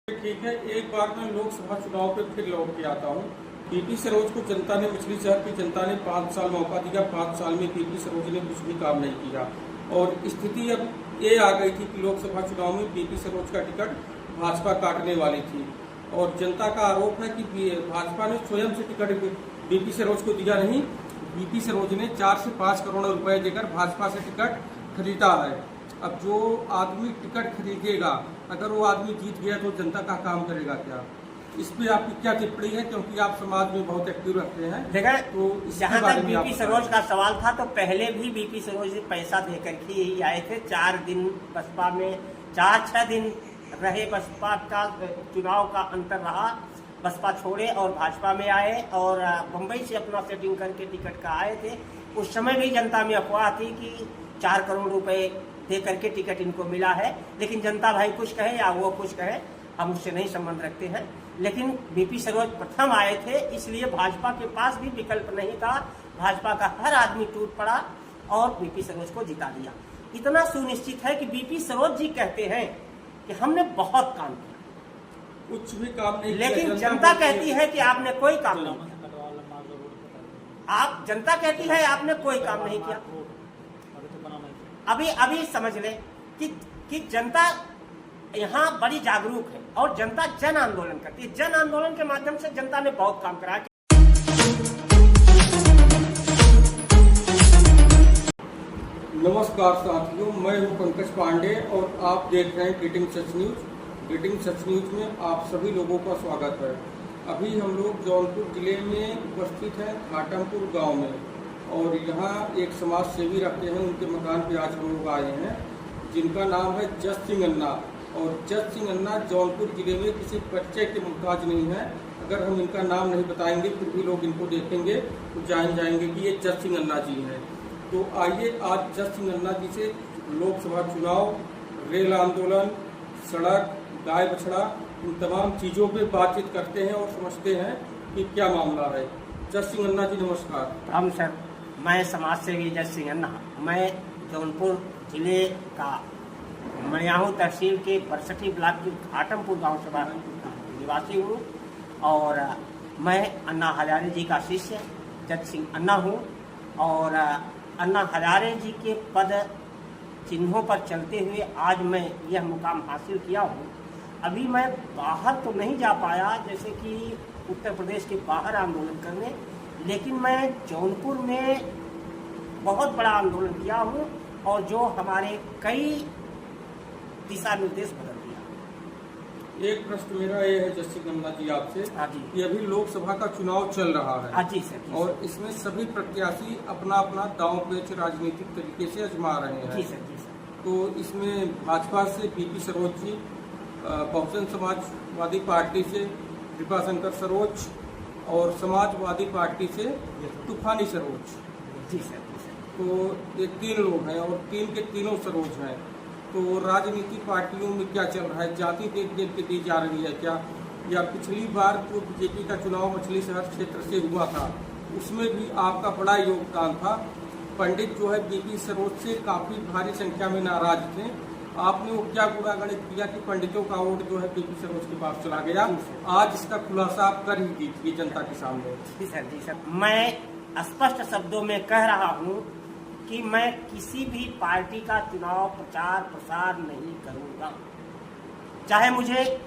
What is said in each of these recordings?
ठीक है, एक बार मैं लोकसभा चुनाव पे फिर लौट के आता हूँ। पीपी सरोज को जनता ने, मछली शहर की जनता ने 5 साल मौका दिया। 5 साल में पीपी सरोज ने कुछ भी काम नहीं किया और स्थिति अब ये आ गई थी कि लोकसभा चुनाव में पीपी सरोज का टिकट भाजपा काटने वाली थी और जनता का आरोप है कि भाजपा ने स्वयं से टिकट पीपी सरोज को दिया नहीं। पीपी सरोज ने 4 से 5 करोड़ रुपए देकर भाजपा से टिकट खरीदा है। अब जो आदमी टिकट खरीदेगा, अगर वो आदमी जीत गया तो जनता का काम करेगा क्या? इस पे आपकी क्या टिप्पणी है, क्योंकि आप समाज में बहुत एक्टिव रखते हैं? देखा, तो जहाँ तक बीपी सरोज का सवाल था तो पहले भी बीपी सरोज पैसा देकर के ही आए थे। 4 दिन बसपा में, 4-6 दिन रहे, बसपा का चुनाव का अंतर रहा, बसपा छोड़े और भाजपा में आए और बम्बई से अपना सेटिंग करके टिकट का आए थे। उस समय भी जनता में अफवाह थी कि 4 करोड़ रुपए दे करके टिकट इनको मिला है, लेकिन जनता भाई कुछ कहे या वो कुछ कहे, हम उससे नहीं संबंध रखते हैं। लेकिन बीपी सरोज प्रथम आए थे, इसलिए भाजपा के पास भी विकल्प नहीं था। भाजपा का हर आदमी टूट पड़ा और बीपी सरोज को जिता दिया। इतना सुनिश्चित है कि बीपी सरोज जी कहते हैं कि हमने बहुत काम किया, कुछ भी काम नहीं, लेकिन जनता कहती है कि आपने कोई काम नहीं किया। आप जनता कहती है आपने कोई काम नहीं किया। अभी समझ ले कि जनता यहाँ बड़ी जागरूक है और जनता जन आंदोलन करती है। जन आंदोलन के माध्यम से जनता ने बहुत काम करा। नमस्कार साथियों, मैं हूं पंकज पांडे और आप देख रहे हैं गेटिंग सच न्यूज। गेटिंग सच न्यूज में आप सभी लोगों का स्वागत है। अभी हम लोग जौनपुर जिले में उपस्थित हैं, घाटमपुर गांव में, और यहाँ एक समाज सेवी रहते हैं। उनके मकान पे आज हम लोग आए हैं, जिनका नाम है जस सिंह अन्ना। और जस सिंह अन्ना जौनपुर जिले में किसी परिचय के मुहताज नहीं है। अगर हम इनका नाम नहीं बताएंगे फिर भी लोग इनको देखेंगे तो जान जाएंगे कि ये जस सिंह अन्ना जी हैं। तो आइए आज जस सिंह अन्ना जी से लोकसभा चुनाव, रेल आंदोलन, सड़क, गाय बछड़ा, इन तमाम चीज़ों पे बातचीत करते हैं और समझते हैं कि क्या मामला है। जस सिंह अन्ना जी नमस्कार। हम सर, मैं समाज सेवी जस सिंह अन्ना, मैं जौनपुर जिले का मनियाहू तहसील के 62 ब्लॉक के घाटमपुर गांव से निवासी हूँ और मैं अन्ना हजारे जी का शिष्य जस सिंह अन्ना हूँ और अन्ना हजारे जी के पद चिन्हों पर चलते हुए आज मैं यह मुकाम हासिल किया हूँ। अभी मैं बाहर तो नहीं जा पाया, जैसे कि उत्तर प्रदेश के बाहर आंदोलन करने, लेकिन मैं जौनपुर में बहुत बड़ा आंदोलन किया हूँ और जो हमारे कई दिशा निर्देश बदल दिया। एक प्रश्न मेरा ये है जस सिंह अन्ना जी आपसे कि अभी लोकसभा का चुनाव चल रहा है। हाँ जी सर। और इसमें सभी प्रत्याशी अपना अपना दांव पेच राजनीतिक तरीके से आजमा रहे हैं। जी सर, जी सर। तो इसमें भाजपा से पीपी सरोज जी, बहुजन समाजवादी पार्टी से कृपाशंकर सरोज और समाजवादी पार्टी से तूफानी सरोज। जी सर, जी सर। तो ये 3 लोग हैं और 3 के तीनों सरोज हैं। तो राजनीतिक पार्टियों में क्या चल रहा है? जाति देख देख के दी जा रही है क्या? या पिछली बार जो बीजेपी का चुनाव मछली शहर क्षेत्र से हुआ था उसमें भी आपका बड़ा योगदान था। पंडित जो है बीपी सरोज से काफी भारी संख्या में नाराज थे। आपने वो क्या गुणा गणित किया कि पंडितों का वोट जो है बीपी सरोज के पास चला गया? आज इसका खुलासा आप कर ही दीजिए जनता के सामने। जी सर, जी सर। मैं स्पष्ट शब्दों में कह रहा हूँ कि मैं किसी भी पार्टी का चुनाव प्रचार प्रसार नहीं करूँगा। चाहे मुझे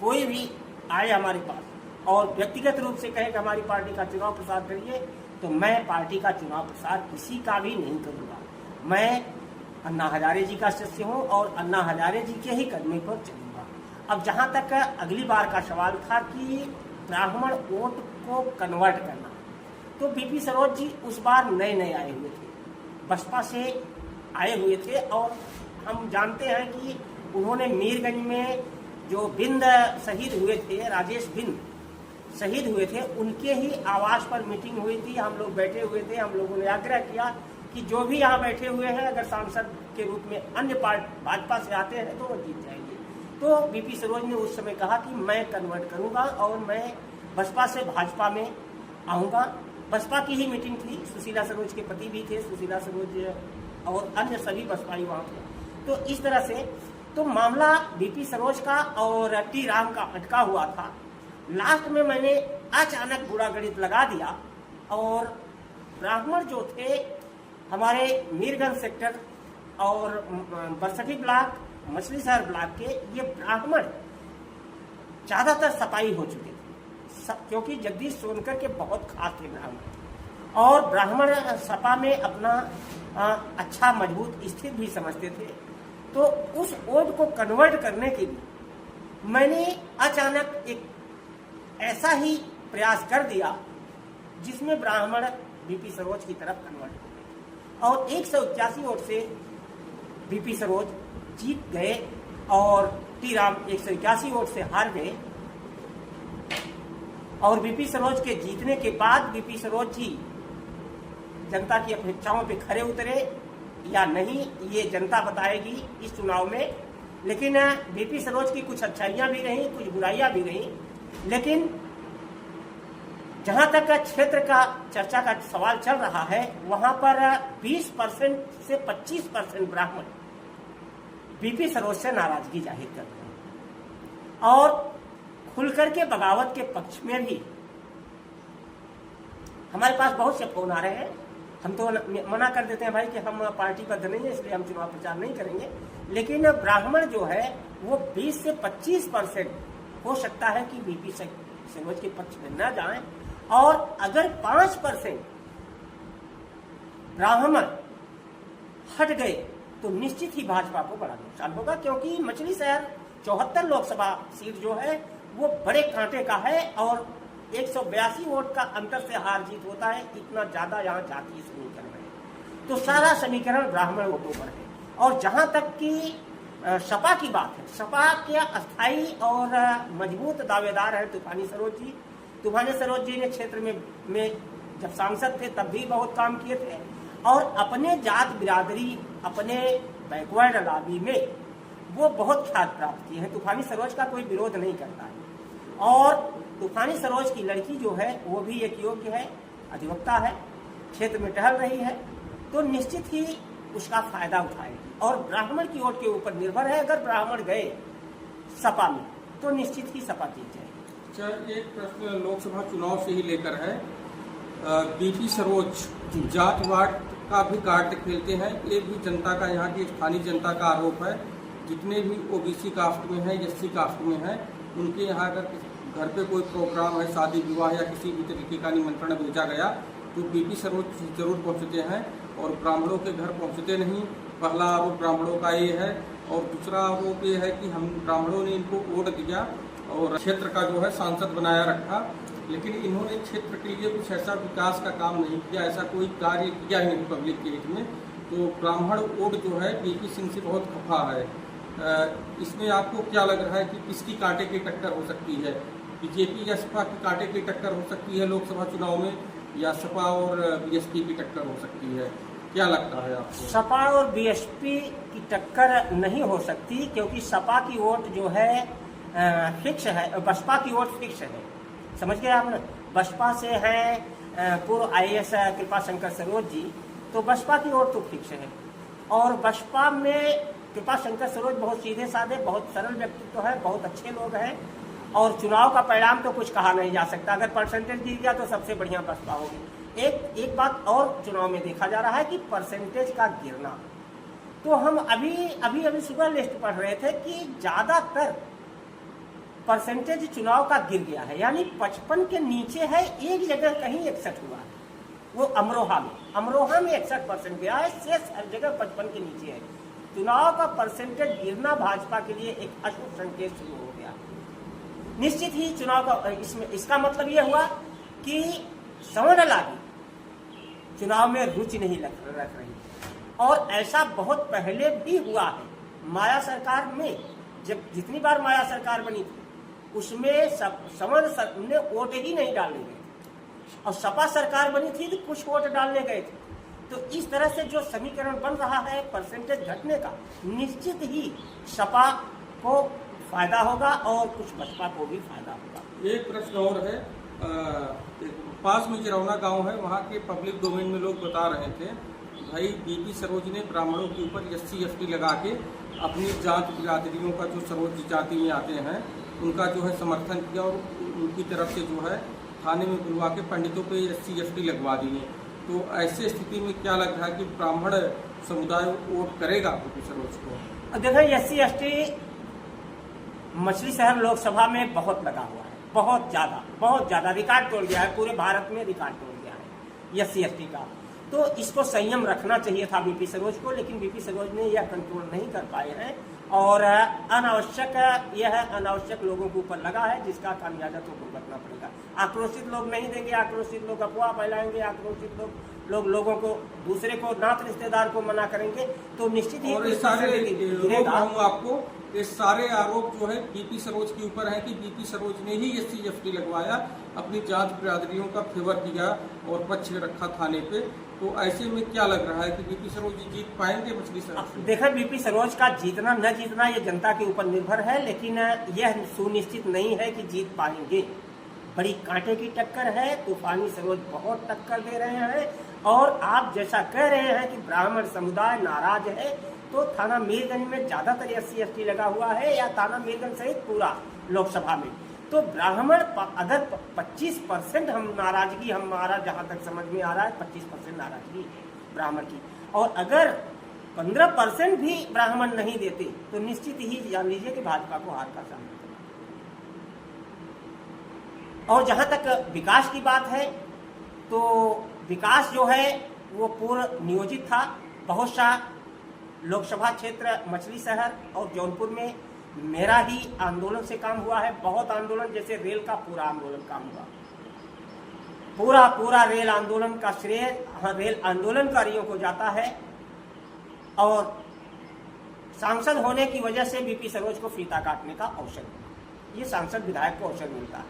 कोई भी आए हमारे पास और व्यक्तिगत रूप से कहे कि हमारी पार्टी का चुनाव प्रसार करिए, तो मैं पार्टी का चुनाव प्रसार किसी का भी नहीं करूँगा। मैं अन्ना हजारे जी का शिष्य हूँ और अन्ना हजारे जी के ही कदम पर चलूँगा। अब जहाँ तक अगली बार का सवाल था कि ब्राह्मण वोट को कन्वर्ट करना, तो बीपी सरोज जी उस बार नए आए हुए थे, बसपा से आए हुए थे और हम जानते हैं कि उन्होंने मीरगंज में जो बिंद शहीद हुए थे, राजेश बिंद शहीद हुए थे, उनके ही आवास पर मीटिंग हुई थी। हम लोग बैठे हुए थे, हम लोगों ने आग्रह किया कि जो भी यहाँ बैठे हुए हैं अगर सांसद के रूप में अन्य भाजपा से आते हैं तो वो जीत जाएंगे। तो बीपी सरोज ने उस समय कहा कि मैं कन्वर्ट करूँगा और मैं बसपा से भाजपा में आऊँगा। बसपा की ही मीटिंग थी, सुशीला सरोज के पति भी थे, सुशीला सरोज और अन्य सभी बसपाई वहाँ थे। तो इस तरह से तो मामला बीपी सरोज का और टी राम का अटका हुआ था। लास्ट में मैंने अचानक बुरा गणित लगा दिया और ब्राह्मण जो थे हमारे मीरगंज सेक्टर और बरसठी ब्लॉक, मछली शहर ब्लॉक के, ये ब्राह्मण ज्यादातर सपाई हो चुके थे, क्योंकि जगदीश सोनकर के बहुत खास थे ब्राह्मण, और ब्राह्मण सपा में अपना अच्छा मजबूत स्थिति भी समझते थे। तो उस वोट को कन्वर्ट करने के लिए मैंने अचानक एक ऐसा ही प्रयास कर दिया जिसमें ब्राह्मण बीपी सरोज की तरफ कन्वर्ट हो गए और 181 वोट से बीपी सरोज जीत गए और टी राम 181 वोट से हार गए। और बीपी सरोज के जीतने के बाद बीपी सरोज जी जनता की अपेक्षाओं पे खरे उतरे या नहीं, ये जनता बताएगी इस चुनाव में। लेकिन बीपी सरोज की कुछ अच्छाइयां भी रही, कुछ बुराइयां भी रही। लेकिन जहां तक क्षेत्र का चर्चा का सवाल चल रहा है, वहां पर 20% से 25% ब्राह्मण बीपी सरोज से नाराजगी जाहिर करते हैं और खुलकर के बगावत के पक्ष में भी हमारे पास बहुत से फोन आ रहे हैं। हम तो मना कर देते हैं भाई कि हम पार्टीबद्ध नहीं है, इसलिए हम चुनाव प्रचार नहीं करेंगे। लेकिन ब्राह्मण जो है वो 20 से 25% हो सकता है कि बीपी सरोज के पक्ष में न जाएं, और अगर 5% ब्राह्मण हट गए तो निश्चित ही भाजपा को बड़ा नुकसान होगा, क्योंकि मछली शहर 74 लोकसभा सीट जो है वो बड़े कांटे का है और 182 वोट का अंतर से हार जीत होता है। इतना ज्यादा यहाँ जातीय समीकरण है, तो सारा समीकरण ब्राह्मण वोटों पर है। और जहां तक कि सपा की बात है, सपा के अस्थायी और मजबूत दावेदार है तूफानी सरोज जी। तूफानी सरोज जी ने क्षेत्र में जब सांसद थे तब भी बहुत काम किए थे और अपने जात बिरादरी, अपने बैकवर्ड इलाके में वो बहुत ख्याति प्राप्त किए हैं। तूफानी सरोज का कोई विरोध नहीं करता है और तूफानी सरोज की लड़की जो है वो भी एक योग्य है, अधिवक्ता है, क्षेत्र में टहल रही है, तो निश्चित ही उसका फायदा उठाएगी। और ब्राह्मण की वोट के ऊपर निर्भर है, अगर ब्राह्मण गए सपा में तो निश्चित ही सपा जीत जाएगी। अच्छा, एक प्रश्न लोकसभा चुनाव से ही लेकर है। बीपी सरोज जातवाद का भी कार्ड खेलते हैं, एक भी जनता का, यहाँ की स्थानीय जनता का आरोप है, जितने भी ओबीसी कास्ट में है, एससी कास्ट में है, उनके यहाँ अगर घर पे कोई प्रोग्राम है, शादी विवाह या किसी भी तरीके का निमंत्रण भेजा गया तो बीपी सरोज जरूर पहुँचते हैं और ब्राह्मणों के घर पहुँचते नहीं। पहला आरोप ब्राह्मणों का ये है और दूसरा आरोप ये है कि हम ब्राह्मणों ने इनको वोट दिया और क्षेत्र का जो है सांसद बनाया रखा, लेकिन इन्होंने क्षेत्र के लिए कुछ ऐसा विकास का काम नहीं किया, ऐसा कोई कार्य किया ही नहीं पब्लिक के हित में। तो ब्राह्मण वोट जो है बीपी सिंह से बहुत खफा है। इसमें आपको क्या लग रहा है कि किसकी कांटे की टक्कर हो सकती है? बीजेपी या सपा की कांटे की टक्कर हो सकती है लोकसभा चुनाव में, या सपा और बीएसपी की टक्कर हो सकती है? क्या लगता है आपको? सपा और बीएसपी की टक्कर नहीं हो सकती, क्योंकि सपा की वोट जो है फिक्स है, बसपा की वोट फिक्स है। समझ गए आपने? बसपा से हैं पूर्व IAS कृपा शंकर सरोज जी, तो बसपा की वोट तो फिक्स है। और बसपा में कृपा शंकर सरोज बहुत सीधे साधे, बहुत सरल व्यक्तित्व है, बहुत अच्छे लोग हैं और चुनाव का परिणाम तो कुछ कहा नहीं जा सकता। अगर परसेंटेज गिर गया तो सबसे बढ़िया बसपा होगी। एक बात और चुनाव में देखा जा रहा है कि परसेंटेज का गिरना, तो हम अभी सुबह लिस्ट पढ़ रहे थे कि ज्यादातर परसेंटेज चुनाव का गिर गया है, यानी 55 के नीचे है। एक जगह कहीं 61 हुआ है, वो अमरोहा में 61% गया है, शेष हर जगह 55 के नीचे है। चुनाव का परसेंटेज गिरना भाजपा के लिए एक अशुभ संकेत शुरू हो गया। निश्चित ही चुनाव का इसका मतलब यह हुआ कि सवर्ण लागी चुनाव में रुचि नहीं रख रही, और ऐसा बहुत पहले भी हुआ है। माया सरकार में जब जितनी बार माया सरकार बनी थी उसमें सवर्ण ने वोट ही नहीं डालने गए थे, और सपा सरकार बनी थी तो कुछ वोट डालने गए थे। तो इस तरह से जो समीकरण बन रहा है परसेंटेज घटने का, निश्चित ही सपा को फायदा होगा और कुछ बसपा को भी फायदा होगा। एक प्रश्न और है, पास में चिरौना गांव है, वहाँ के पब्लिक डोमेन में लोग बता रहे थे भाई बीपी सरोज ने ब्राह्मणों के ऊपर SC/ST लगा के अपनी जात बिरादरियों का जो सरोज जाति में आते हैं उनका जो है समर्थन किया और उनकी तरफ से जो है थाने में बुलवा के पंडितों पे SC/ST लगवा दिए। तो ऐसी स्थिति में क्या लग रहा है कि ब्राह्मण समुदाय वोट करेगा बीपी सरोज को? देखिए SC/ST मछली शहर लोकसभा में बहुत लगा हुआ है, बहुत ज़्यादा रिकॉर्ड तोड़ गया है, पूरे भारत में रिकॉर्ड तोड़ गया है SC/ST का। तो इसको संयम रखना चाहिए था बीपी सरोज को, लेकिन बीपी सरोज ने यह कंट्रोल नहीं कर पाए हैं और अनावश्यक लोगों के ऊपर लगा है, जिसका खामियाजा तो भुगतना पड़ेगा। आक्रोशित लोग नहीं देंगे, आक्रोशित लोग अफवाह फैलाएंगे, आक्रोशित लोग लोगों को, दूसरे को, नात रिश्तेदार को मना करेंगे, तो निश्चित ही आपको ये सारे आरोप जो है बीपी सरोज के ऊपर है कि बीपी सरोज ने ही SC/ST लगवाया, अपनी जात बिरादरियों का फेवर किया और पक्ष रखा थाने पे। तो ऐसे में क्या लग रहा है कि बीपी सरोज जीत पाएंगे मछली शहर? देखिए बीपी सरोज का जीतना न जीतना ये जनता के ऊपर निर्भर है, लेकिन यह सुनिश्चित नहीं है कि जीत पाएंगे। बड़ी कांटे की टक्कर है, तूफानी सरोज बहुत टक्कर दे रहे हैं और आप जैसा कह रहे हैं कि ब्राह्मण समुदाय नाराज है, तो थाना मीरगंज में ज्यादातर SC/ST लगा हुआ है या थाना मीरगंज सहित पूरा लोकसभा में। तो ब्राह्मण अगर 25% हम नाराजगी, हमारा जहां तक समझ में आ रहा है 25% नाराजगी ब्राह्मण की, और अगर 15% भी ब्राह्मण नहीं देते तो निश्चित ही जान लीजिए कि भाजपा को हार का सामना करना। और जहां तक विकास की बात है तो विकास जो है वो पूर्व नियोजित था। बहुत सा लोकसभा क्षेत्र मछली शहर और जौनपुर में मेरा ही आंदोलन से काम हुआ है। बहुत आंदोलन, जैसे रेल का पूरा आंदोलन काम हुआ, पूरा रेल आंदोलन का श्रेय रेल आंदोलनकारियों को जाता है और सांसद होने की वजह से बीपी सरोज को फीता काटने का अवसर मिला। ये सांसद विधायक को अवसर मिलता है।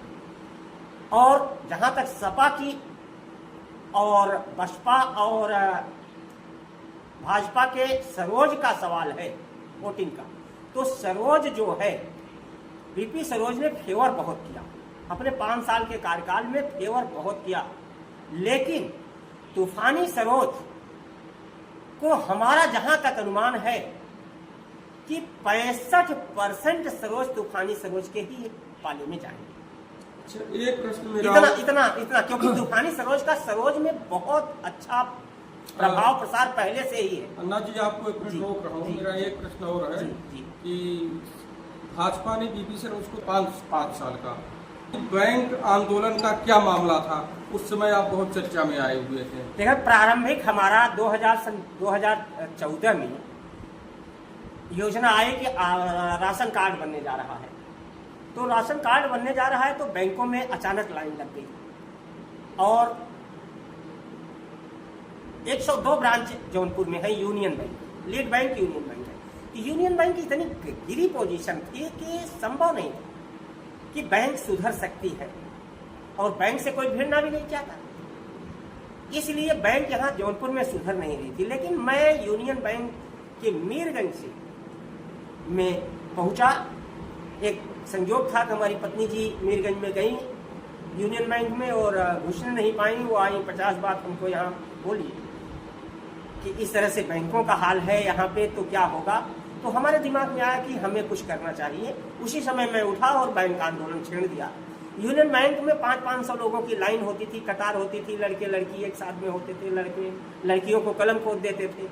और जहां तक सपा की और बसपा और भाजपा के सरोज का सवाल है वोटिंग का, तो सरोज जो है, बीपी सरोज ने फेवर बहुत किया अपने 5 साल के कार्यकाल में, फेवर बहुत किया, लेकिन तूफानी सरोज को हमारा जहां तक अनुमान है कि 65% सरोज तूफानी सरोज के ही पाले में जाएंगे। एक प्रश्न मेरा इतना क्योंकि तूफानी सरोज का सरोज में बहुत अच्छा प्रभाव प्रसार पहले से ही है। अन्ना जी, आपको एक प्रश्न रोक रहा हूँ, मेरा एक प्रश्न और है कि भाजपा ने बीपी सरोज को 5 साल का बैंक आंदोलन का क्या मामला था? उस समय आप बहुत चर्चा में आए हुए थे। देखिए प्रारंभिक हमारा 2014 में योजना आई कि राशन कार्ड बनने जा रहा है, तो राशन कार्ड बनने जा रहा है तो बैंकों में अचानक लाइन लग गई और 102 ब्रांच जौनपुर में है union bank, lead bank union bank है। यूनियन बैंक की इतनी गिरी पोजीशन थी कि संभव नहीं था कि बैंक सुधर सकती है और बैंक से कोई भिड़ना भी नहीं चाहता, इसलिए बैंक यहाँ जौनपुर में सुधर नहीं रही थी। लेकिन मैं यूनियन बैंक के मीरगंज से में पहुंचा, एक संयोग था कि हमारी पत्नी जी मीरगंज में गई यूनियन बैंक में और घुसने नहीं पाई, वो आई 50 बात हमको यहाँ बोली कि इस तरह से बैंकों का हाल है यहाँ पे, तो क्या होगा। तो हमारे दिमाग में आया कि हमें कुछ करना चाहिए। उसी समय मैं उठा और बैंक आंदोलन छेड़ दिया। यूनियन बैंक में 500 लोगों की लाइन होती थी, कतार होती थी, लड़के लड़की एक साथ में होते थे, लड़के लड़कियों को कलम खोद देते थे,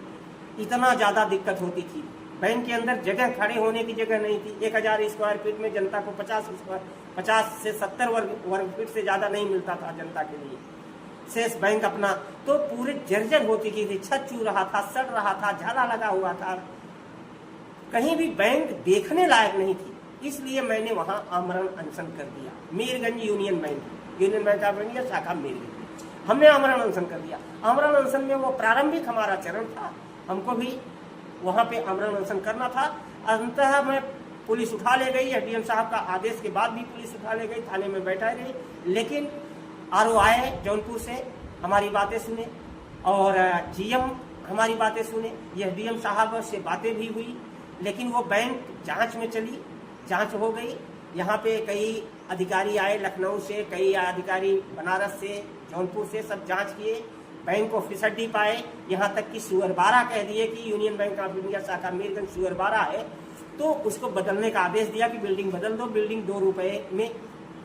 इतना ज़्यादा दिक्कत होती थी। बैंक के अंदर जगह खड़े होने की जगह नहीं थी। 1000 स्क्वायर फीट में जनता को 50 से 70 वर्ग फीट से ज़्यादा नहीं मिलता था जनता के लिए शेष बैंक अपना, तो पूरे जर्जर होती थी, छत चू रहा था, सड़ रहा था, झाला लगा हुआ था, कहीं भी बैंक देखने लायक नहीं थी। इसलिए मैंने वहां आमरण अनशन कर दिया। Mirganj union bank of India शाखा मीरगंज, हमने आमरण अनशन कर दिया। आमरण अनशन में वो प्रारंभिक हमारा चरण था, हमको भी वहां पे आमरण अनशन करना था। अंततः मैं पुलिस उठा ले गई, एसडीएम साहब का आदेश के बाद भी पुलिस उठा ले गई, थाने में बैठा गई। लेकिन आरओ आए जौनपुर से, हमारी बातें सुने और जीएम हमारी बातें सुने, एसडीएम साहब से बातें भी हुई, लेकिन वो बैंक जांच में चली, जांच हो गई। यहाँ पे कई अधिकारी आए लखनऊ से, कई अधिकारी बनारस से, जौनपुर से, सब जांच किए। बैंक को फिसड्डी पाए, यहाँ तक कि सुअरबारा कह दिए कि यूनियन बैंक ऑफ इंडिया शाखा मीरगंज सुअरबारा है, तो उसको बदलने का आदेश दिया कि बिल्डिंग बदल दो। बिल्डिंग 2 रुपए में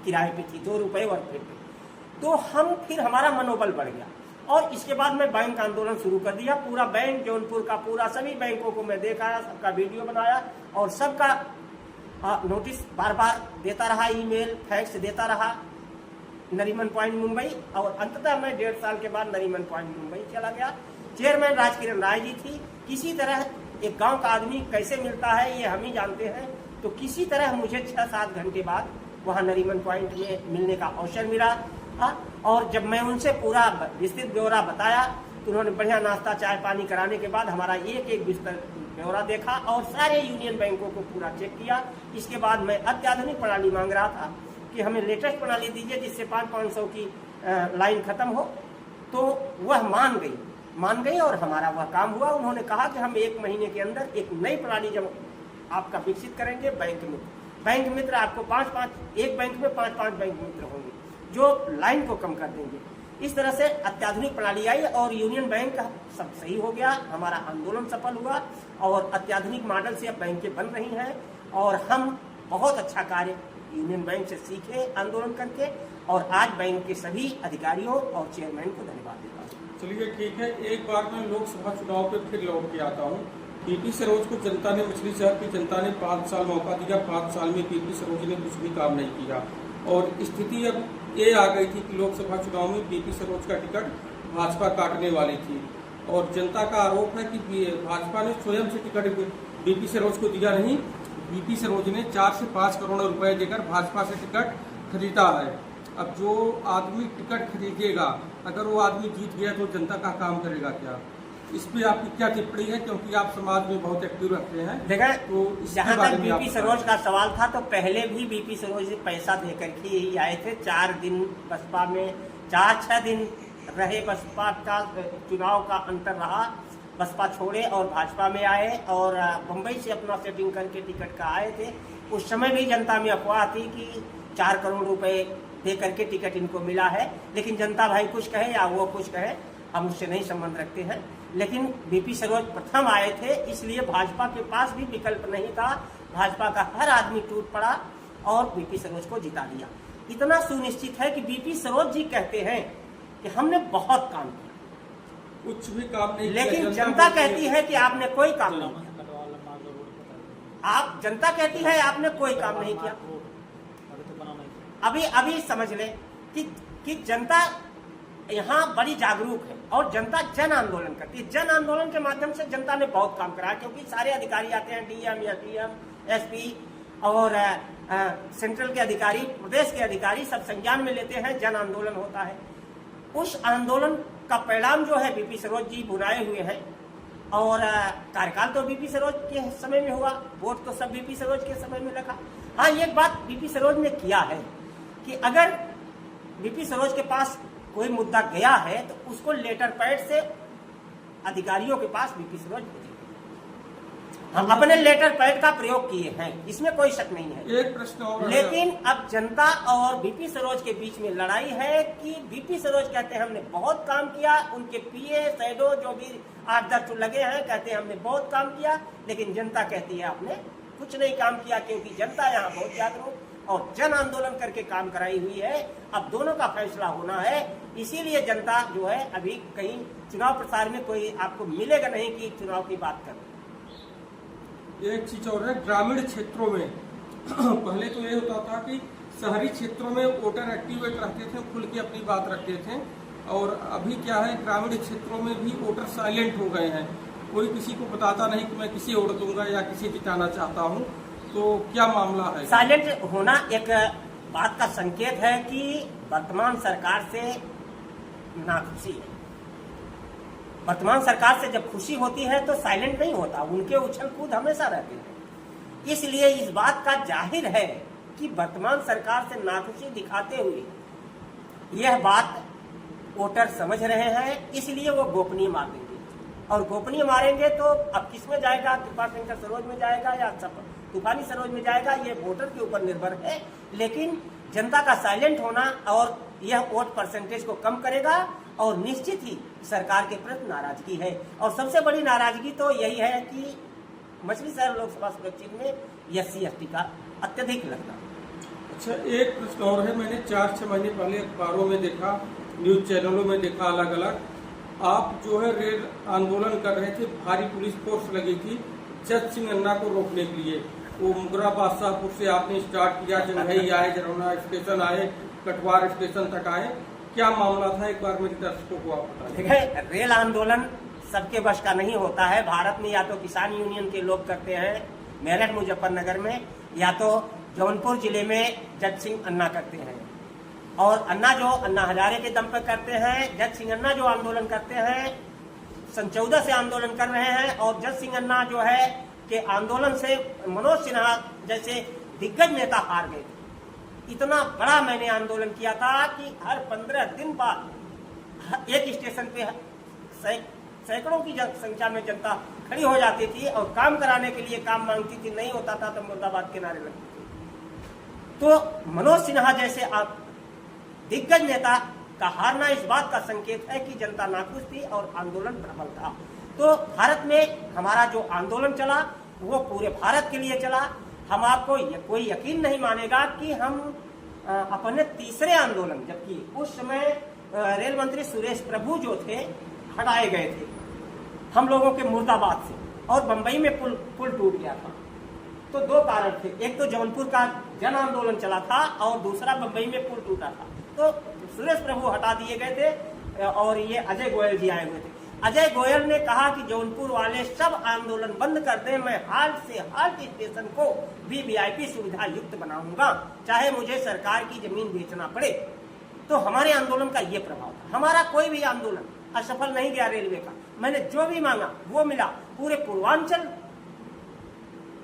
किराए पे थी, 2 रुपए वर्ग फीट पे। तो हम फिर हमारा मनोबल बढ़ गया और इसके बाद मैं बैंक आंदोलन शुरू कर दिया। पूरा बैंक, जौनपुर का पूरा सभी बैंकों को मैं देखा, सबका वीडियो बनाया और सबका नोटिस बार बार देता रहा, ईमेल फैक्स देता रहा नरीमन पॉइंट मुंबई। और अंततः मैं 1.5 साल के बाद नरीमन पॉइंट मुंबई चला गया। चेयरमैन राजकिरण राय जी थी। किसी तरह एक गांव का आदमी कैसे मिलता है ये हम ही जानते हैं, तो किसी तरह मुझे 6-7 घंटे बाद वहाँ नरीमन पॉइंट में मिलने का अवसर मिला। और जब मैं उनसे पूरा विस्तृत ब्यौरा बताया तो उन्होंने बढ़िया नाश्ता चाय पानी कराने के बाद हमारा एक विस्तृत ब्यौरा देखा और सारे यूनियन बैंकों को पूरा चेक किया। इसके बाद मैं अत्याधुनिक प्रणाली मांग रहा था कि हमें लेटेस्ट प्रणाली दीजिए जिससे 500 की लाइन खत्म हो, तो वह मान गई और हमारा वह काम हुआ। उन्होंने कहा कि हम 1 महीने के अंदर एक नई प्रणाली जब आपका विकसित करेंगे, बैंक मित्र आपको 5-5, एक बैंक में 5-5 बैंक मित्र होंगे जो लाइन को कम कर देंगे। इस तरह से अत्याधुनिक प्रणाली आई और यूनियन बैंक सब सही हो गया, हमारा आंदोलन सफल हुआ और अत्याधुनिक मॉडल से अब बैंकें बन रही हैं और हम बहुत अच्छा कार्य यूनियन बैंक से सीखे आंदोलन करके और आज बैंक के सभी अधिकारियों और चेयरमैन को धन्यवाद देता हूँ। चलिए ठीक है, एक बार मैं लोकसभा चुनाव पे फिर लौट के आता हूँ। पीपी सरोज को जनता ने, मछली शहर की जनता ने 5 साल मौका दिया। 5 साल में पीपी सरोज ने कुछ भी काम नहीं किया और स्थिति अब ये आ गई थी कि लोकसभा चुनाव में पीपी सरोज का टिकट भाजपा काटने वाली थी और जनता का आरोप है कि भाजपा ने स्वयं से टिकट बीपी सरोज को दिया नहीं। बीपी सरोज ने 4 से 5 करोड़ रुपए देकर भाजपा से टिकट खरीदा है। अब जो आदमी टिकट खरीदेगा, अगर वो आदमी जीत गया तो जनता का काम करेगा क्या? इस पे आपकी क्या टिप्पणी है, क्योंकि आप समाज में बहुत एक्टिव रहते हैं? देखा, तो जहाँ तक बीपी सरोज का सवाल था तो पहले भी बीपी सरोज से पैसा देकर के ही आए थे। 4 दिन बसपा में, 4-6 दिन रहे, बसपा का चुनाव का अंतर रहा, बसपा छोड़े और भाजपा में आए और मुंबई से अपना सेटिंग करके टिकट का आए थे। उस समय भी जनता में अफवाह थी कि 4 करोड़ रुपए दे करके टिकट इनको मिला है, लेकिन जनता भाई कुछ कहे या वो कुछ कहे, हम उससे नहीं संबंध रखते हैं। लेकिन बीपी सरोज प्रथम आए थे, इसलिए भाजपा के पास भी विकल्प नहीं था। भाजपा का हर आदमी टूट पड़ा और बीपी सरोज को जिता दिया। इतना सुनिश्चित है कि बीपी सरोज जी कहते हैं कि हमने बहुत काम किया, कुछ भी काम नहीं, लेकिन जनता कहती है कि आपने कोई काम नहीं किया। जनता कहती है आपने कोई काम नहीं किया। अभी समझ ले कि जनता यहाँ बड़ी जागरूक है और जनता जन आंदोलन करती है। जन आंदोलन के माध्यम से जनता ने बहुत काम करा, क्योंकि सारे अधिकारी आते हैं, डीएम या डीएम, एसपी और सेंट्रल के अधिकारी, प्रदेश के अधिकारी सब संज्ञान में लेते हैं, जन आंदोलन होता है। उस आंदोलन का परिणाम जो है बीपी सरोज जी बुलाए हुए हैं और कार्यकाल तो बीपी सरोज के समय में हुआ, वोट तो सब बीपी सरोज के समय में लगा। हाँ, एक बात बीपी सरोज ने किया है कि अगर बीपी सरोज के पास कोई मुद्दा गया है तो उसको लेटर पैड से अधिकारियों के पास बीपी सरोज भेजेंगे। हम अपने लेटर पैड का प्रयोग किए हैं, इसमें कोई शक नहीं है। एक प्रश्न और, लेकिन अब जनता और बीपी सरोज के बीच में लड़ाई है कि बीपी सरोज कहते हैं हमने बहुत काम किया, उनके पीए शैडो जो भी 8-10 लगे हैं कहते हैं हमने बहुत काम किया, लेकिन जनता कहती है आपने कुछ नहीं काम किया, क्योंकि जनता यहाँ बहुत जागरूक और जन आंदोलन करके काम कराई हुई है। अब दोनों का फैसला होना है, इसीलिए जनता जो है अभी कहीं चुनाव प्रचार में कोई आपको मिलेगा नहीं कि चुनाव की बात कर। एक चीज और है, ग्रामीण क्षेत्रों में पहले तो ये होता था कि शहरी क्षेत्रों में वोटर एक्टिवेट रहते थे, खुल के अपनी बात रखते थे, और अभी क्या है, ग्रामीण क्षेत्रों में भी वोटर साइलेंट हो गए हैं। कोई किसी को बताता नहीं कि मैं किसी वोट दूंगा या किसी जिताना चाहता हूँ। तो क्या मामला है? साइलेंट होना एक बात का संकेत है कि वर्तमान सरकार से नाखुशी है। वर्तमान सरकार से जब खुशी होती है तो साइलेंट नहीं होता, उनके उछल कूद हमेशा रहते हैं। इसलिए इस बात का जाहिर है कि वर्तमान सरकार से नाखुशी दिखाते हुए यह बात वोटर समझ रहे हैं, इसलिए वो गोपनीय मार देंगे। और गोपनीय मारेंगे तो अब किस में जाएगा, कृपाशंकर सरोज में जाएगा या तूफानी सरोज में जाएगा, ये वोटर के ऊपर निर्भर है। लेकिन जनता का साइलेंट होना और यह वोट परसेंटेज को कम करेगा और निश्चित ही सरकार के प्रति नाराजगी है। और सबसे बड़ी नाराजगी तो यही है कि मछली शहर लोकसभा सुरक्षित में SC/ST का अत्यधिक लगना। अच्छा, एक प्रश्न और है। मैंने 4-6 महीने पहले अखबारों में देखा, न्यूज चैनलों में देखा, अलग अलग आप जो है रेल आंदोलन कर रहे थे, भारी पुलिस फोर्स लगी थी जज सिंह अन्ना को रोकने के लिए। वो मुगरा बादशाहपुर से आपने स्टार्ट किया, जंघई आए, जरौना स्टेशन आए, कटवार स्टेशन तक आए, क्या मामला था? एक बार मेरे दर्शकों को आप बताइए। देखिए, रेल आंदोलन सबके वश का नहीं होता है। भारत में या तो किसान यूनियन के लोग करते हैं मेरठ मुजफ्फरनगर में, या तो जौनपुर जिले में जज सिंह अन्ना करते हैं। और अन्ना हजारे के दम पर करते हैं। जज सिंह अन्ना जो आंदोलन करते हैं सन 14 से आंदोलन कर रहे हैं। और जज सिंह अन्ना जो है कि आंदोलन से मनोज सिन्हा जैसे दिग्गज नेता हार गए थे। इतना बड़ा मैंने आंदोलन किया था कि हर 15 दिन बाद एक स्टेशन पे सैकड़ों की संख्या में जनता खड़ी हो जाती थी और काम कराने के लिए काम मांगती थी। नहीं होता था तो मुर्दाबाद के नारे लगते थे। तो मनोज सिन्हा जैसे दिग्गज नेता का हारना इस बात का संकेत है कि जनता नाखुश थी और आंदोलन प्रबल था। तो भारत में हमारा जो आंदोलन चला वो पूरे भारत के लिए चला। हम आपको कोई यकीन नहीं मानेगा कि हम अपने तीसरे आंदोलन, जबकि उस समय रेल मंत्री सुरेश प्रभु जो थे हटाए गए थे हम लोगों के मुर्दाबाद से, और बंबई में पुल टूट गया था। तो 2 कारण थे, एक तो जौनपुर का जन आंदोलन चला था और दूसरा बंबई में पुल टूटा था। तो सुरेश प्रभु हटा दिए गए थे और ये अजय गोयल जी आए हुए थे। अजय गोयल ने कहा कि जौनपुर वाले सब आंदोलन बंद कर दें, मैं हाल्ट से हाल्ट स्टेशन को भी VIP सुविधा युक्त बनाऊंगा, चाहे मुझे सरकार की जमीन बेचना पड़े। तो हमारे आंदोलन का ये प्रभाव था। हमारा कोई भी आंदोलन असफल नहीं गया रेलवे का। मैंने जो भी मांगा वो मिला। पूरे पूर्वांचल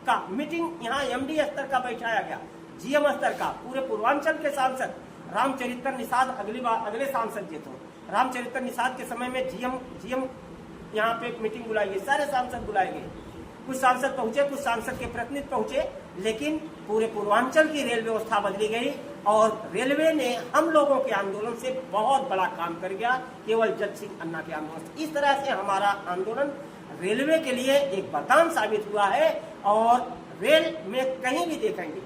का मीटिंग यहाँ MD स्तर का बैठाया गया, GM स्तर का, पूरे पूर्वांचल के सांसद रामचरित्र निषाद अगले सांसद जी तो रामचरित्र निषाद के समय में GM यहाँ पे मीटिंग बुलाई गई, सारे सांसद बुलाए गए। कुछ सांसद पहुंचे, कुछ सांसद के प्रतिनिधि पहुंचे, लेकिन पूरे पूर्वांचल की रेल व्यवस्था बदली गई और रेलवे ने हम लोगों के आंदोलन से बहुत बड़ा काम कर गया, केवल जज सिंह अन्ना के आंदोलन से। इस तरह से हमारा आंदोलन रेलवे के लिए एक वरदान साबित हुआ है। और रेल में कहीं भी देखेंगे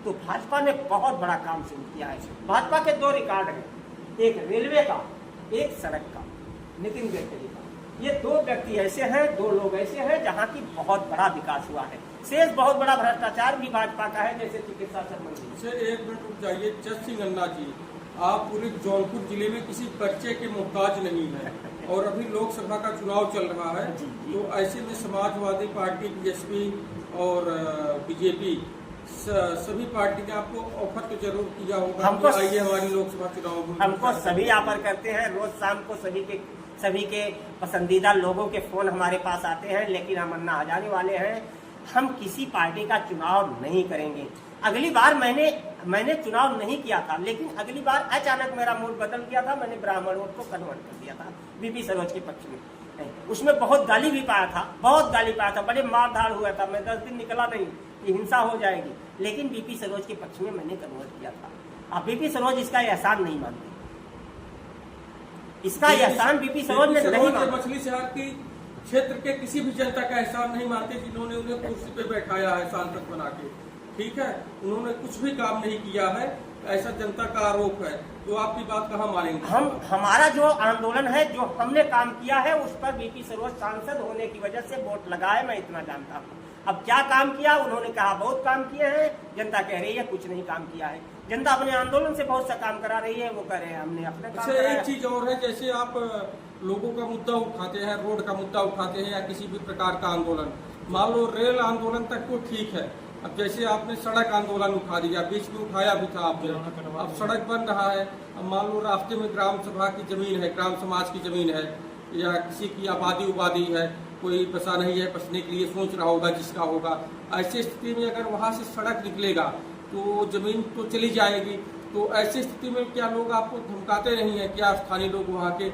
तो भाजपा ने बहुत बड़ा काम शुरू किया है। भाजपा के 2 रिकॉर्ड हैं, एक रेलवे का, एक सड़क का, नितिन गडकरी का। ये 2 व्यक्ति ऐसे हैं, 2 लोग ऐसे हैं जहाँ की बहुत बड़ा विकास हुआ है। शेष बहुत बड़ा भ्रष्टाचार भी भाजपा का है, जैसे चिकित्सा संबंधी। सर, 1 मिनट रुक जाइए। जज सिंह अन्ना जी, आप पूरे जौनपुर जिले में किसी परिचय के मोहताज नहीं है और अभी लोकसभा का चुनाव चल रहा है। तो ऐसे में समाजवादी पार्टी, BSP और BJP सभी पार्टी ने आपको ऑफर तो जरूर किया होगा, हमको आइए हमारी लोकसभा चुनाव। हमको सभी ऑफर करते हैं, रोज शाम को सभी के पसंदीदा लोगों के फोन हमारे पास आते हैं, लेकिन हम अन्ना हजारे वाले हैं, हम किसी पार्टी का चुनाव नहीं करेंगे। अगली बार मैंने चुनाव नहीं किया था, लेकिन अगली बार अचानक मेरा मूड बदल गया था। मैंने ब्राह्मण वोट को कन्वर्ट कर दिया था BP सरोज के पक्ष में। उसमें बहुत गाली भी पाया था, बड़े मारधाड़ हुआ था। मैं 10 दिन निकला नहीं कि हिंसा हो जाएगी, लेकिन BP सरोज के पक्ष में मैंने कन्वर्ट किया था। अब BP सरोज इसका एहसान नहीं मानते, इसका एहसान BP सरोज ने नहीं माना। मछली शहर की क्षेत्र के किसी भी जनता का एहसान नहीं मानते जिन्होंने उन्हें कुर्सी पे बैठाया है सांसद बना के। ठीक है, उन्होंने कुछ भी काम नहीं किया है, ऐसा जनता का आरोप है। तो आपकी बात कहाँ मानेंगे? हमारा जो आंदोलन है, जो हमने काम किया है, उस पर BP सरोज सांसद होने की वजह से वोट लगा है, मैं इतना जानता हूँ। अब क्या काम किया? उन्होंने कहा बहुत काम किए हैं, जनता कह रही है कुछ नहीं काम किया है। जनता अपने आंदोलन से बहुत सा काम करा रही है, वो कह रहे हैं हमने अपने काम कराया। एक चीज और है, जैसे आप लोगों का मुद्दा उठाते हैं, रोड का मुद्दा उठाते हैं या किसी भी प्रकार का आंदोलन, मान लो रेल आंदोलन तक तो ठीक है। अब जैसे आपने सड़क आंदोलन उठा दिया, बीच में उठाया भी था आपने, अब सड़क बन रहा है। अब मान लो रास्ते में ग्राम सभा की जमीन है, ग्राम समाज की जमीन है, या किसी की आबादी उबादी है, कोई बसा नहीं है, बसने के लिए सोच रहा होगा जिसका होगा, ऐसी स्थिति में अगर वहाँ से सड़क निकलेगा तो जमीन तो चली जाएगी। तो ऐसी स्थिति में क्या लोग आपको धमकाते नहीं है? क्या स्थानीय लोग वहाँ के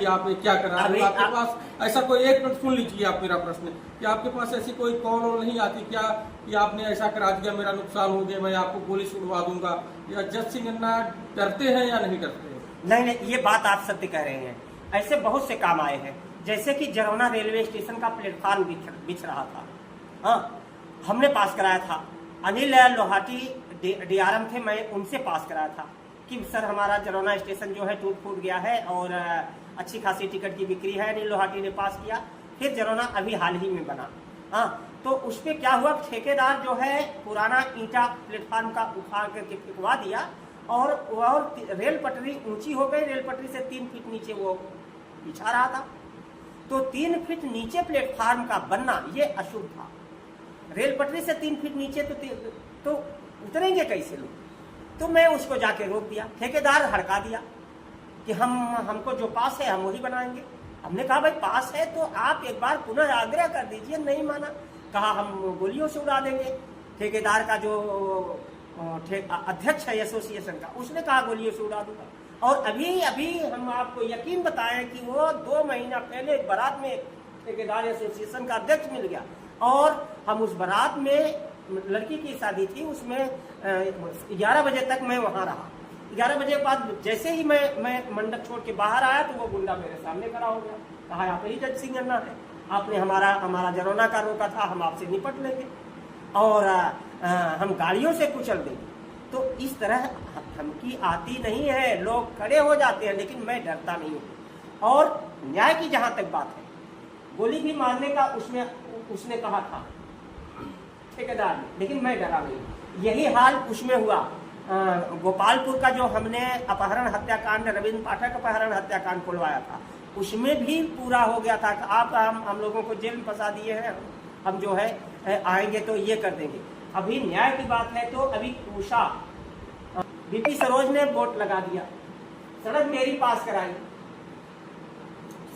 आप क्या कर रहे हैं? आपके पास ऐसा कोई, एक मिनट सुन लीजिए आप मेरा प्रश्न, क्या आपके पास ऐसी कोई कॉल और नहीं आती क्या कि आपने ऐसा करा दिया, मेरा नुकसान हो गया, मैं आपको गोली से उड़वा दूंगा? या जज सिंह अन्ना डरते हैं या नहीं डरते हैं? नहीं, ये बात आप सत्य कह रहे हैं। ऐसे बहुत से काम आए हैं, जैसे कि जरौना रेलवे स्टेशन का प्लेटफार्म बिछ रहा था, हाँ, हमने पास कराया था। अनिल लोहाटी DRM थे, मैं उनसे पास कराया था कि सर हमारा जरौना स्टेशन जो है टूट फूट गया है और अच्छी खासी टिकट की बिक्री है। अनिल लोहाटी ने पास किया। फिर जरौना अभी हाल ही में बना, हाँ, तो उस पर क्या हुआ, ठेकेदार जो है पुराना ईंटा प्लेटफार्म का उखाड़ करके फेंकवा दिया और रेल पटरी ऊंची हो गई। रेल पटरी से 3 फीट नीचे वो बिछा रहा था, तो 3 फीट नीचे प्लेटफार्म का बनना ये अशुभ था। रेल पटरी से 3 फीट नीचे तो उतरेंगे कैसे लोग? तो मैं उसको जाके रोक दिया। ठेकेदार हड़का दिया कि हमको जो पास है हम वही बनाएंगे। हमने कहा भाई पास है तो आप एक बार पुनः आग्रह कर दीजिए। नहीं माना, कहा हम गोलियों से उड़ा देंगे। ठेकेदार का जो अध्यक्ष है एसोसिएशन का, उसने कहा गोलियों से उड़ा दूंगा। और अभी हम आपको यकीन बताएं कि वो 2 महीना पहले बारात में ठेकेदार एसोसिएशन का अध्यक्ष मिल गया और हम उस बारात में, लड़की की शादी थी, उसमें 11 बजे तक मैं वहां रहा। 11 बजे के बाद जैसे ही मैं मंडप छोड़ के बाहर आया तो वो गुंडा मेरे सामने खड़ा हो गया। कहा आप ही जज सिंह अन्ना है, आपने हमारा जरौना का रोका था, हम आपसे निपट लेंगे और हम गाड़ियों से कुचल देंगे। तो इस तरह धमकी आती नहीं है, लोग खड़े हो जाते हैं, लेकिन मैं डरता नहीं हूँ। और न्याय की जहां तक बात है, गोली भी मारने का उसने कहा था ठेकेदार ने, लेकिन मैं डरा नहीं। यही हाल उसमें हुआ। गोपालपुर का जो हमने अपहरण हत्याकांड, रविंद्र पाठक अपहरण हत्याकांड खुलवाया था, उसमें भी पूरा हो गया था कि आप हम लोगों को जेल में फंसा दिए हैं, हम जो है आएंगे तो ये कर देंगे। अभी न्याय की बात है तो अभी उषा बीपी सरोज ने वोट लगा दिया, सड़क मेरी पास कराई।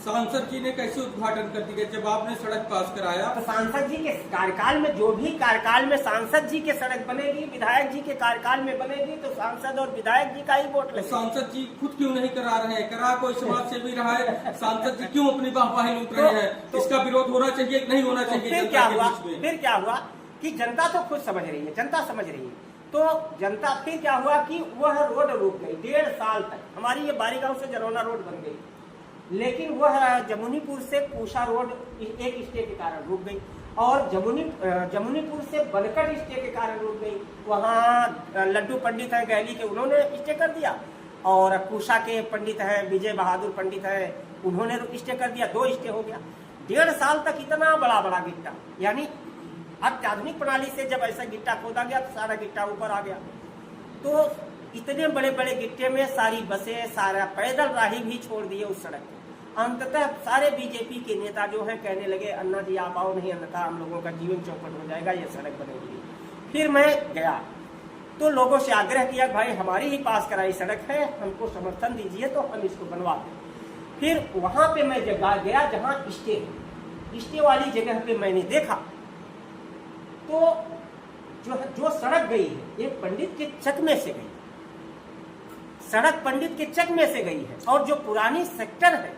सांसद जी ने कैसे उद्घाटन कर दिया जब आपने सड़क पास कराया? तो सांसद जी के कार्यकाल में, जो भी कार्यकाल में सांसद जी के सड़क बनेगी, विधायक जी के कार्यकाल में बनेगी, तो सांसद और विधायक जी का ही वोट लगेगा। सांसद जी खुद क्यों नहीं करा रहे हैं? करा कोई समाज सेवी रहा है, सांसद जी क्यों अपनी बाहबाही लूट रहे हैं? इसका विरोध होना चाहिए, नहीं होना चाहिए? फिर क्या हुआ कि जनता तो खुद समझ रही है, जनता समझ रही है। तो जनता, फिर क्या हुआ कि वह रोड रुक गई। 1.5 साल तक हमारी ये बारीगांव से जरौना रोड बन गई, लेकिन वह जमुनीपुर से पूषा रोड एक स्टे के कारण रुक गई और जमुनीपुर से बनकट स्टे के कारण रुक गई। वहाँ लड्डू पंडित हैं गैली के, उन्होंने स्टे कर दिया, और पूषा के पंडित हैं, विजय बहादुर पंडित हैं, उन्होंने स्टे कर दिया। 2 स्टे हो गया। 1.5 साल तक इतना बड़ा गिट्टा, यानी अत्याधुनिक प्रणाली से जब ऐसा गिट्टा खोदा गया तो सारा गिट्टा ऊपर आ गया। तो इतने बड़े गिट्टे में सारी बसें, सारा पैदल राही भी छोड़ दिए उस सड़क को। अंततः सारे बीजेपी के नेता जो हैं कहने लगे अन्ना जी आप आओ, नहीं अन्यथा हम लोगों का जीवन चौपट हो जाएगा, ये सड़क बनेगी। फिर मैं गया तो लोगों से आग्रह किया भाई हमारी ही पास कराई सड़क है, हमको समर्थन दीजिए तो हम इसको बनवा दें। फिर वहां पे मैं जगह गया जहां स्टे वाली जगह पे मैंने देखा तो जो सड़क गई है ये पंडित के चकमे से गई, सड़क पंडित के चकमे से गई है। और जो पुरानी सेक्टर है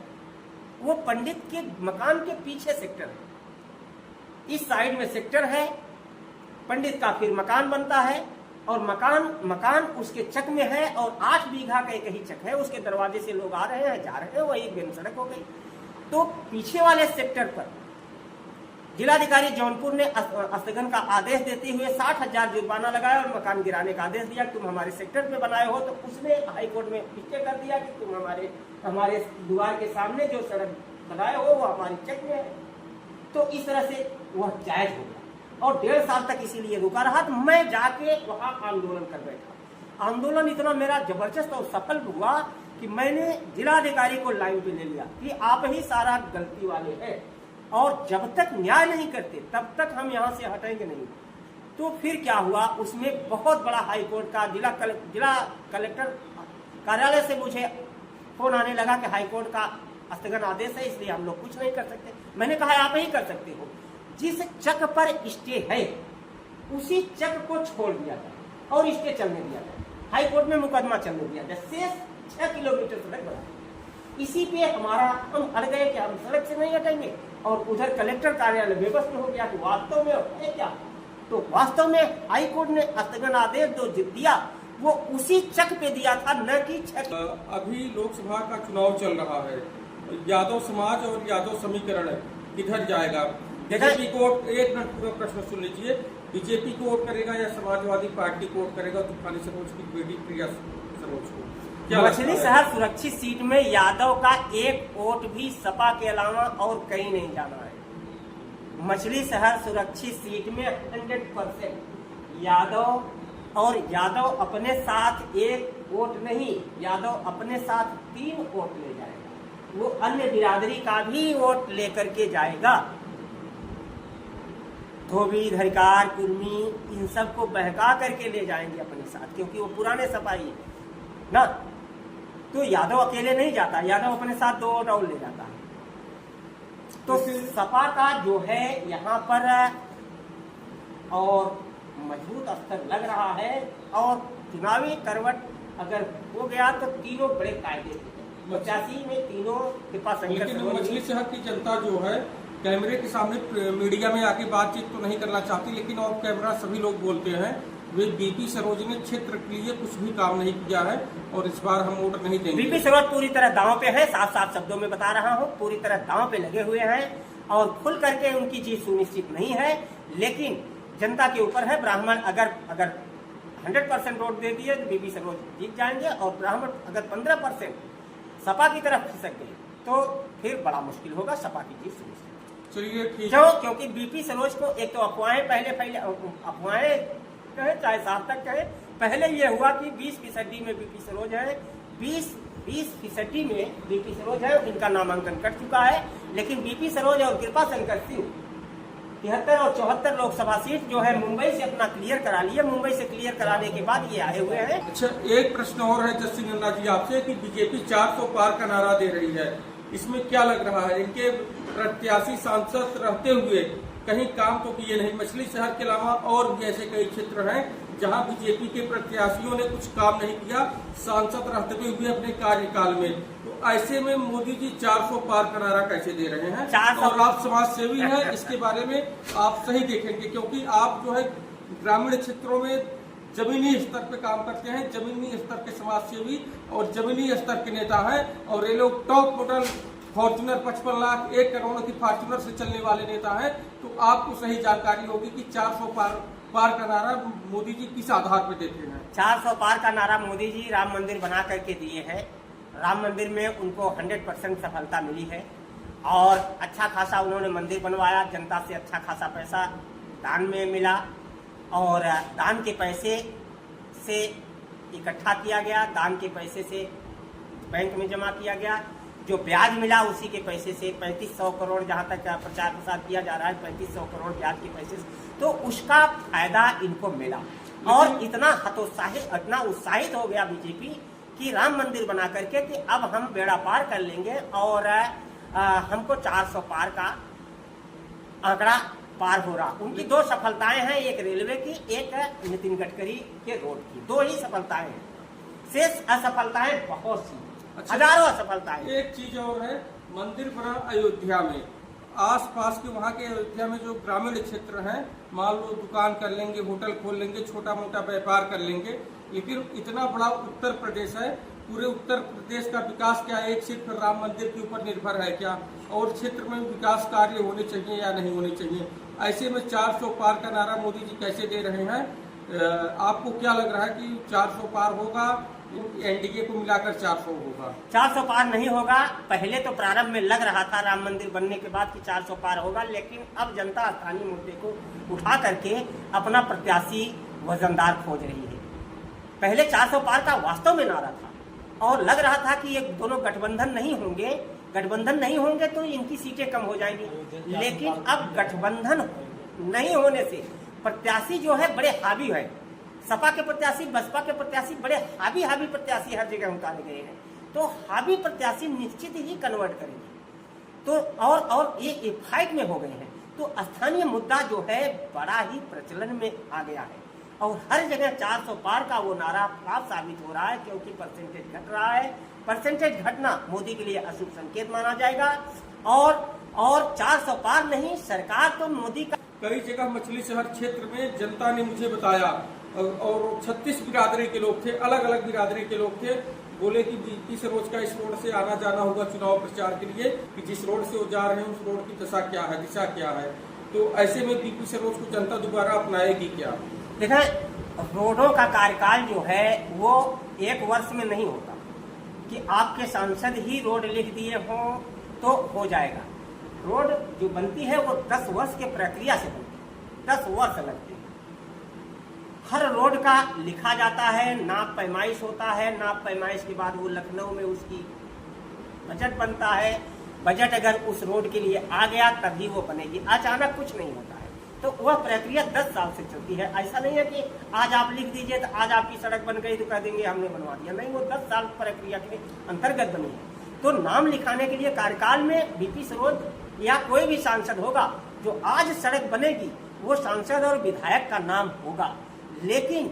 वो पंडित के मकान के पीछे सेक्टर है। इस साइड में सेक्टर है, पंडित का फिर मकान बनता है और मकान उसके चक में है और 8 बीघा का एक ही चक है। उसके दरवाजे से लोग आ रहे हैं, जा रहे हैं, वही मेन सड़क हो गई। तो पीछे वाले सेक्टर पर जिलाधिकारी जौनपुर ने स्थगन का आदेश देते हुए 60,000 जुर्माना लगाया और मकान गिराने का आदेश दिया। तुम हमारे सेक्टर में बनाए हो, तो उसने हाईकोर्ट में स्टे कर दिया कि तुम हमारे द्वार के सामने जो सड़क बनाए हो वो हमारी चक में है। तो इस तरह से वह जायज हो गया और 1.5 साल तक इसीलिए रुका रहा। तो मैं जाके वहां आंदोलन कर बैठा। आंदोलन इतना मेरा जबरदस्त और सफल हुआ कि मैंने जिलाधिकारी को लाइन पे ले लिया कि आप ही सारा गलती वाले हैं और जब तक न्याय नहीं करते तब तक हम यहाँ से हटेंगे नहीं। तो फिर क्या हुआ, उसमें बहुत बड़ा हाईकोर्ट का जिला कलेक्टर कार्यालय से मुझे फोन आने लगा कि हाईकोर्ट का स्थगन आदेश है, इसलिए हम लोग कुछ नहीं कर सकते। मैंने कहा आप ही कर सकते हो। जिस चक पर स्टे है उसी चक को छोड़ दिया जाए और स्टे चलने दिया जाए, हाईकोर्ट में मुकदमा चलने दिया जाए। शेष 6 किलोमीटर सड़क बना, इसी पे हम अड़ गए कि हम सड़क से नहीं हटेंगे और उधर कलेक्टर कार्यालय बेबस हो गया कि वास्तव में है क्या। तो वास्तव में हाईकोर्ट ने स्थगन आदेश जो दिया वो उसी चक पे दिया था, न कि छक। अभी लोकसभा का चुनाव चल रहा है, यादव समाज और यादव समीकरण किधर जाएगा? बीजेपी को एक मिनट पूरा प्रश्न सुन लीजिए। बीजेपी को वोट करेगा या समाजवादी पार्टी को वोट करेगा तूफानी सरोज की बेटी प्रिया सरोज को? मछली शहर सुरक्षित सीट में यादव का एक वोट भी सपा के अलावा और कहीं नहीं जाना है। मछली शहर सुरक्षित सीट में 100% यादव, और यादव अपने साथ एक वोट नहीं, यादव अपने साथ 3 वोट ले जाएगा। वो अन्य बिरादरी का भी वोट लेकर के जाएगा। धोबी, धरिकार, कुर्मी, इन सब को बहका करके ले जाएंगे अपने साथ, क्योंकि वो पुराने सपाही है ना। तो यादव अकेले नहीं जाता, यादव अपने साथ 2 वोट और ले जाता है। तो सपा का जो है यहाँ पर और मजबूत अस्तर लग रहा है, और चुनावी करवट अगर हो गया तो तीनों बड़े कायदे 85 में तीनों के पास। लेकिन मछली शहर की जनता जो है कैमरे के सामने मीडिया में आके बातचीत तो नहीं करना चाहती, लेकिन ऑफ कैमरा सभी लोग बोलते हैं वे बीपी सरोज ने क्षेत्र के लिए कुछ भी काम नहीं किया है और इस बार हम वोट नहीं देंगे। बीपी सरोज पूरी तरह दांव पे है, साफ साफ शब्दों में बता रहा हूँ, पूरी तरह दांव पे लगे हुए हैं और खुल करके उनकी जीत सुनिश्चित नहीं है। लेकिन जनता के ऊपर है। ब्राह्मण अगर 100% वोट दे दिए तो बीपी सरोज जीत जाएंगे, और ब्राह्मण अगर 15% सपा की तरफ खिसक गए तो फिर बड़ा मुश्किल होगा सपा की जीत सुनिश्चित। चलिए ठीक क्यों? क्योंकि बीपी सरोज को एक तो अफवाहें पहले अफवाहें कहे चाहे सार्थक कहे, पहले ये हुआ कि 20% में बीपी सरोज है, 20% में बीपी सरोज है, इनका नामांकन कट चुका है। लेकिन बीपी सरोज और कृपा शंकर सिंह 73 और 74 लोकसभा सीट जो है मुंबई से अपना क्लियर करा लिए। मुंबई से क्लियर कराने के बाद ये आए हुए हैं। अच्छा, एक प्रश्न और है जस्टिस नन्ना जी आपसे कि बीजेपी 400 पार का नारा दे रही है, इसमें क्या लग रहा है? इनके प्रत्याशी सांसद रहते हुए कहीं काम तो किए नहीं। मछली शहर के अलावा और भी ऐसे कई क्षेत्र हैं जहां बीजेपी के प्रत्याशियों ने कुछ काम नहीं किया सांसद रहते हुए अपने कार्यकाल में। तो ऐसे में मोदी जी 400 पार का नारा कैसे दे रहे हैं? और आप समाज सेवी हैं, इसके बारे में आप सही देखेंगे, क्योंकि आप जो है ग्रामीण क्षेत्रों में जमीनी स्तर पे काम करते हैं, जमीनी स्तर के समाज सेवी और जमीनी स्तर के नेता हैं, और ये लोग top model Fortuner 55 lakh 1 crore की फॉर्च्यूनर से चलने वाले नेता हैं। तो आपको सही जानकारी होगी कि 400 पार का नारा मोदी जी किस आधार पे देते हैं? 400 पार का नारा मोदी जी राम मंदिर बना करके दिए हैं। राम मंदिर में उनको 100% सफलता मिली है, और अच्छा खासा उन्होंने मंदिर बनवाया, जनता से अच्छा खासा पैसा दान में मिला, और दान के पैसे से इकट्ठा किया गया, दान के पैसे से बैंक में जमा किया गया, जो ब्याज मिला उसी के पैसे से 3500 करोड़ जहां तक प्रचार प्रसार किया जा रहा है, 3500 करोड़ ब्याज के पैसे से, तो उसका फायदा इनको मिला। और इतना हतोत्साहित, इतना उत्साहित हो गया बीजेपी कि राम मंदिर बना करके कि अब हम बेड़ा पार कर लेंगे, और हमको 400 पार का आंकड़ा पार हो रहा। उनकी 2 सफलताएं हैं, एक रेलवे की, एक नितिन गडकरी के रोड की, 2 ही सफलताएं हैं। शेष असफलताएं बहुत सी, हजारों असफलताएं। एक चीज और है, मंदिर बना अयोध्या में, आसपास के वहाँ के अयोध्या में जो ग्रामीण क्षेत्र हैं, मान लो दुकान कर लेंगे, होटल खोल लेंगे, छोटा मोटा व्यापार कर लेंगे, लेकिन इतना बड़ा उत्तर प्रदेश है, पूरे उत्तर प्रदेश का विकास क्या एक सिर्फ राम मंदिर के ऊपर निर्भर है क्या? और क्षेत्र में विकास कार्य होने चाहिए या नहीं होने चाहिए? ऐसे में 400 पार का नारा मोदी जी कैसे दे रहे हैं? आपको क्या लग रहा है कि 400 पार होगा, एनडीए को मिलाकर 400 होगा? 400 पार नहीं होगा। पहले तो प्रारंभ में लग रहा था राम मंदिर बनने के बाद कि 400 पार होगा, लेकिन अब जनता स्थानीय मुद्दे को उठा करके अपना प्रत्याशी वजनदार खोज रही है। पहले 400 पार का वास्तव में नारा था, और लग रहा था कि ये दोनों गठबंधन नहीं होंगे तो इनकी सीटें कम हो जाएंगी। लेकिन अब गठबंधन नहीं होने से प्रत्याशी जो है बड़े हावी है। सपा के प्रत्याशी, बसपा के प्रत्याशी बड़े हावी प्रत्याशी हर जगह उतारे गए हैं, तो हावी प्रत्याशी निश्चित ही कन्वर्ट करेंगे। तो और ये फाइट में हो गए हैं, तो स्थानीय मुद्दा जो है बड़ा ही प्रचलन में आ गया है, और हर जगह 400 पार का वो नारा साफ साबित हो रहा है, क्योंकि परसेंटेज घट रहा है। परसेंटेज घटना मोदी के लिए अशुभ संकेत माना जाएगा, और 400 पार नहीं, सरकार तो मोदी का। कई जगह मछली शहर क्षेत्र में जनता ने मुझे बताया और 36 बिरादरी के लोग थे, अलग अलग बिरादरी के लोग थे। बोले कि बीपी सरोज का इस रोड से आना जाना होगा चुनाव प्रचार के लिए, कि जिस रोड से वो जा रहे हैं उस रोड की दशा क्या है, दिशा क्या है। तो ऐसे में बीपी सरोज को जनता दोबारा अपनाएगी क्या? देखें, रोडों का कार्यकाल जो है वो 1 वर्ष में नहीं होता कि आपके सांसद ही रोड लिख दिए हों तो हो जाएगा। रोड जो बनती है वो 10 वर्ष के प्रक्रिया से बनती है, 10 वर्ष लगते हैं। हर रोड का लिखा जाता है, नाप पैमाइश होता है, नाप पैमाइश के बाद वो लखनऊ में उसकी बजट बनता है। बजट अगर उस रोड के लिए आ गया तभी वो बनेगी, अचानक कुछ नहीं होता है। तो वह प्रक्रिया 10 साल से चलती है। ऐसा नहीं है कि आज आप लिख दीजिए तो आज आपकी सड़क बन गई तो कह देंगे हमने बनवा दिया, नहीं, वो 10 साल प्रक्रिया के अंतर्गत बनी है। तो नाम लिखाने के लिए कार्यकाल में बीपी सरोज या कोई भी सांसद होगा जो आज सड़क बनेगी वो सांसद और विधायक का नाम होगा, लेकिन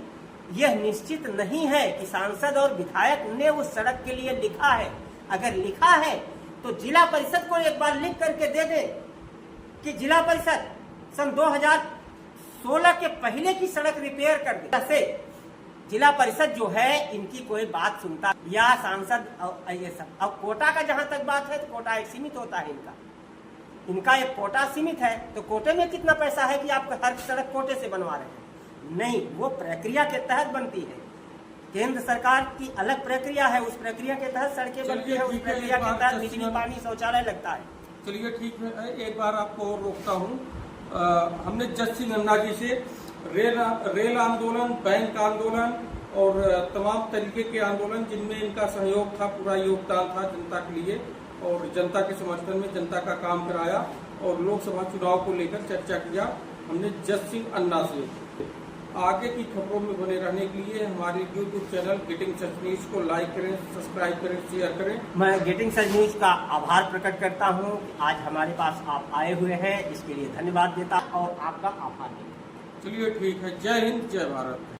यह निश्चित नहीं है कि सांसद और विधायक ने उस सड़क के लिए लिखा है। अगर लिखा है तो जिला परिषद को एक बार लिख करके दे दे कि जिला परिषद सन 2016 के पहले की सड़क रिपेयर कर दे। ऐसे जिला परिषद जो है इनकी कोई बात सुनता या सांसद ये सब। अब कोटा का जहां तक बात है तो कोटा एक सीमित होता है, इनका एक कोटा सीमित है। तो कोटे में कितना पैसा है कि आप हर सड़क कोटे से बनवा रहे हैं? नहीं, वो प्रक्रिया के तहत बनती है। केंद्र सरकार की अलग प्रक्रिया है, उस प्रक्रिया के तहत सड़कें बनती है, उस प्रक्रिया के तहत बिजली पानी शौचालय लगता है। चलिए ठीक है, एक बार आपको और रोकता हूँ। हमने जज सिंह अन्ना जी से रेल आंदोलन, बैंक आंदोलन और तमाम तरीके के आंदोलन जिनमें इनका सहयोग था, पूरा योगदान था जनता के लिए और जनता के समर्थन में जनता का काम कराया और लोकसभा चुनाव को लेकर चर्चा किया हमने जज सिंह अन्ना से। आगे की खबरों में बने रहने के लिए हमारे YouTube चैनल गेटिंग सच न्यूज को लाइक करें, सब्सक्राइब करें, शेयर करें। मैं गेटिंग सच न्यूज का आभार प्रकट करता हूं कि आज हमारे पास आप आए हुए हैं, इसके लिए धन्यवाद देता और आपका आभार देता। चलिए ठीक है, जय हिंद, जय भारत।